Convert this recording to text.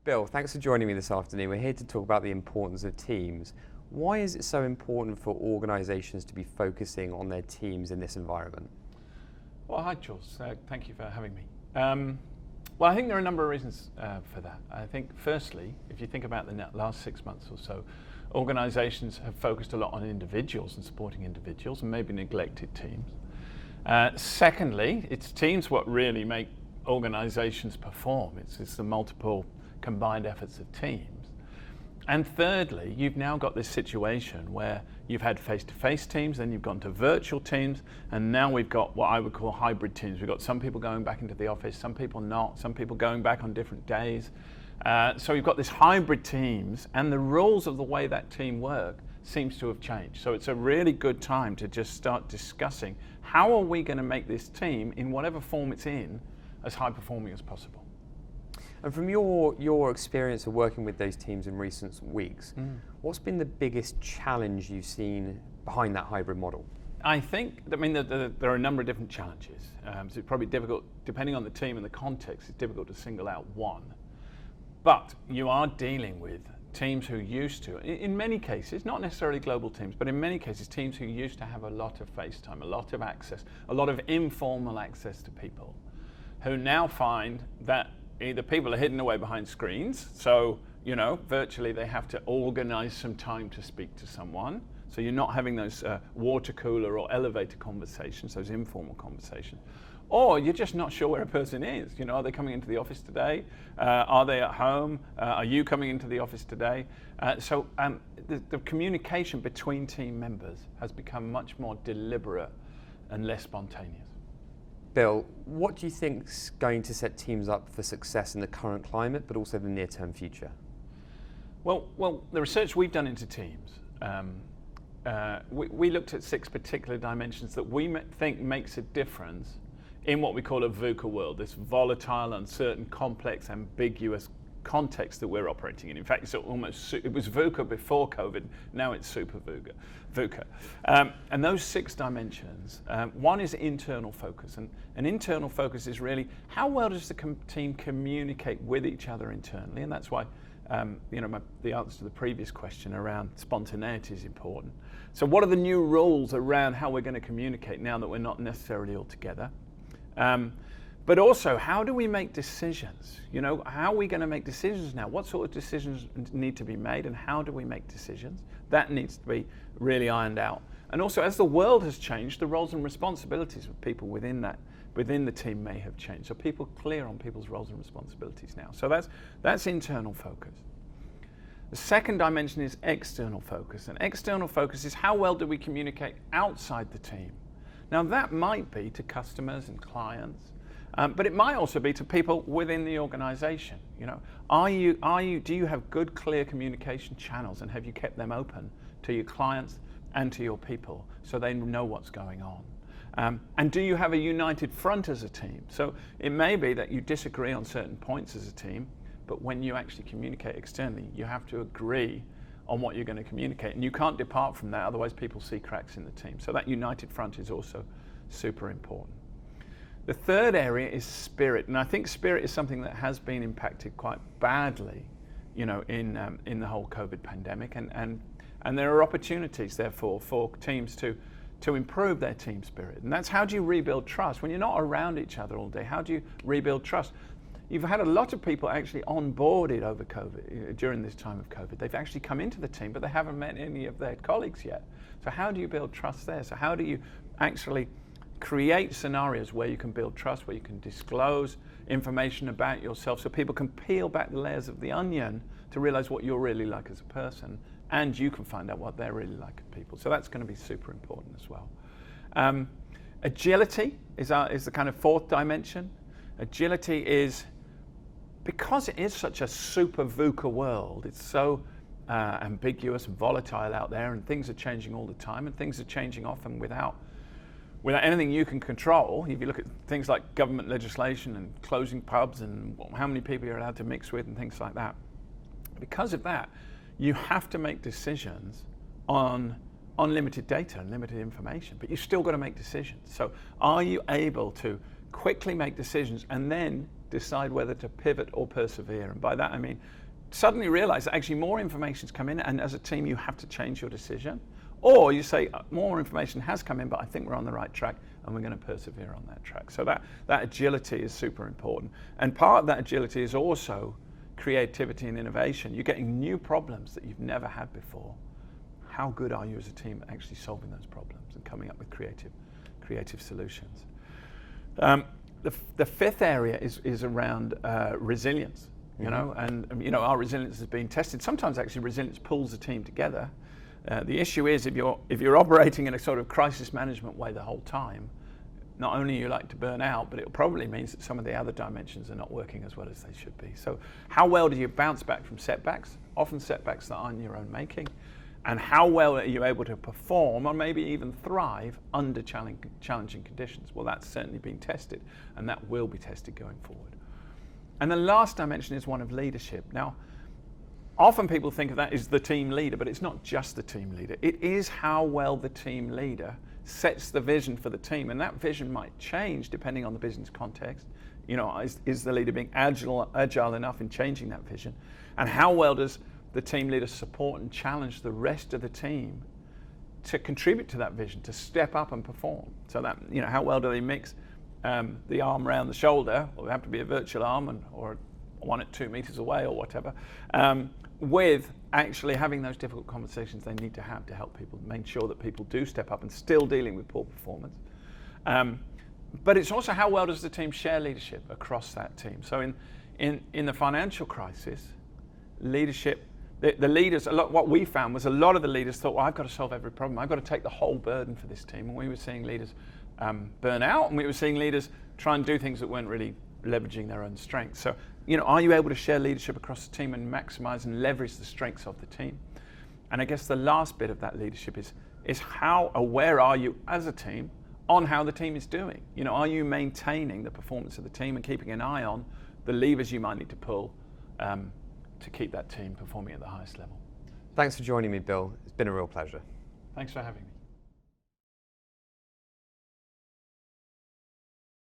Bill, thanks for joining me this afternoon. We're here to talk about the importance of teams. Why is it so important for organisations to be focusing on their teams in this environment? Well, hi, Jules. Thank you for having me. Well, I think there are a number of reasons for that. I think, firstly, if you think about the last 6 months or so, organisations have focused a lot on individuals and supporting individuals and maybe neglected teams. Secondly, it's teams what really make organisations perform. It's the multiple combined efforts of teams. And thirdly, you've now got this situation where you've had face-to-face teams, then you've gone to virtual teams, and now we've got what I would call hybrid teams. We've got some people going back into the office, some people not, some people going back on different days. So you've got this hybrid teams, and the rules of the way that team work seems to have changed. So it's a really good time to just start discussing how are we going to make this team, in whatever form it's in, as high performing as possible. And from your experience of working with those teams in recent weeks, what's been the biggest challenge you've seen behind that hybrid model? I think, there are a number of different challenges. So it's probably difficult, depending on the team and the context, it's difficult to single out one. But you are dealing with teams who used to, in many cases, not necessarily global teams, but in many cases, teams who used to have a lot of face time, a lot of access, a lot of informal access to people, who now find that either people are hidden away behind screens, so, virtually they have to organize some time to speak to someone. So you're not having those water cooler or elevator conversations, those informal conversations. Or you're just not sure where a person is. Are they coming into the office today? Are they at home? Are you coming into the office today? So the communication between team members has become much more deliberate and less spontaneous. Bill, what do you think is going to set teams up for success in the current climate, but also the near-term future? Well, the research we've done into teams, we looked at 6 particular dimensions that we think makes a difference in what we call a VUCA world, this volatile, uncertain, complex, ambiguous context that we're operating in. In fact, it was VUCA before COVID, now it's super VUCA. And those 6 dimensions, one is internal focus, and an internal focus is really how well does the team communicate with each other internally, and that's why the answer to the previous question around spontaneity is important. So what are the new rules around how we're going to communicate now that we're not necessarily all together? But also, how do we make decisions? How are we going to make decisions now? What sort of decisions need to be made, and how do we make decisions? That needs to be really ironed out. And also, as the world has changed, the roles and responsibilities of people within the team may have changed. So people clear on people's roles and responsibilities now. So that's internal focus. The second dimension is external focus. And external focus is how well do we communicate outside the team? Now that might be to customers and clients, but it might also be to people within the organization. Do you have good, clear communication channels, and have you kept them open to your clients and to your people so they know what's going on? And do you have a united front as a team? So it may be that you disagree on certain points as a team, but when you actually communicate externally, you have to agree on what you're going to communicate, and you can't depart from that, otherwise people see cracks in the team. So that united front is also super important. The third area is spirit, and I think spirit is something that has been impacted quite badly, in the whole COVID pandemic, and there are opportunities therefore for teams to improve their team spirit, and that's how do you rebuild trust when you're not around each other all day? How do you rebuild trust? You've had a lot of people actually onboarded over COVID, during this time of COVID. They've actually come into the team, but they haven't met any of their colleagues yet. So how do you build trust there? So how do you actually create scenarios where you can build trust, where you can disclose information about yourself so people can peel back the layers of the onion to realize what you're really like as a person, and you can find out what they're really like as people. So that's going to be super important as well. Agility is the kind of fourth dimension. Agility is, because it is such a super VUCA world, it's so ambiguous and volatile out there, and things are changing all the time, and things are changing often without anything you can control. If you look at things like government legislation and closing pubs and how many people you're allowed to mix with and things like that, because of that, you have to make decisions on limited data and limited information, but you've still got to make decisions. So are you able to quickly make decisions and then decide whether to pivot or persevere. And by that I mean suddenly realize that actually more information's come in, and as a team you have to change your decision. Or you say, more information has come in, but I think we're on the right track and we're going to persevere on that track. So that agility is super important. And part of that agility is also creativity and innovation. You're getting new problems that you've never had before. How good are you as a team at actually solving those problems and coming up with creative solutions? The fifth area is around resilience. You know, and you know, our resilience is being tested. Sometimes actually resilience pulls the team together. The issue is if you're operating in a sort of crisis management way the whole time, not only you like to burn out, but it probably means that some of the other dimensions are not working as well as they should be. So how well do you bounce back from setbacks, often setbacks that aren't your own making, and how well are you able to perform or maybe even thrive under challenging conditions? Well, that's certainly been tested, and that will be tested going forward. And the last dimension is one of leadership. Now, often people think of that as the team leader, but it's not just the team leader. It is how well the team leader sets the vision for the team, and that vision might change depending on the business context. You know, is the leader being agile enough in changing that vision? And how well does the team leader support and challenge the rest of the team to contribute to that vision, to step up and perform? So that, you know, how well do they mix the arm around the shoulder, or it have to be a virtual arm, or one at 2 meters away or whatever, with actually having those difficult conversations they need to have to help people, make sure that people do step up and still dealing with poor performance. But it's also how well does the team share leadership across that team. So in the financial crisis, leadership, the leaders, what we found was a lot of the leaders thought, well, I've got to solve every problem. I've got to take the whole burden for this team. And we were seeing leaders burn out, and we were seeing leaders try and do things that weren't really leveraging their own strengths. So, you know, are you able to share leadership across the team and maximize and leverage the strengths of the team? And I guess the last bit of that leadership is how aware are you as a team on how the team is doing? You know, are you maintaining the performance of the team and keeping an eye on the levers you might need to pull to keep that team performing at the highest level? Thanks for joining me, Bill. It's been a real pleasure. Thanks for having me.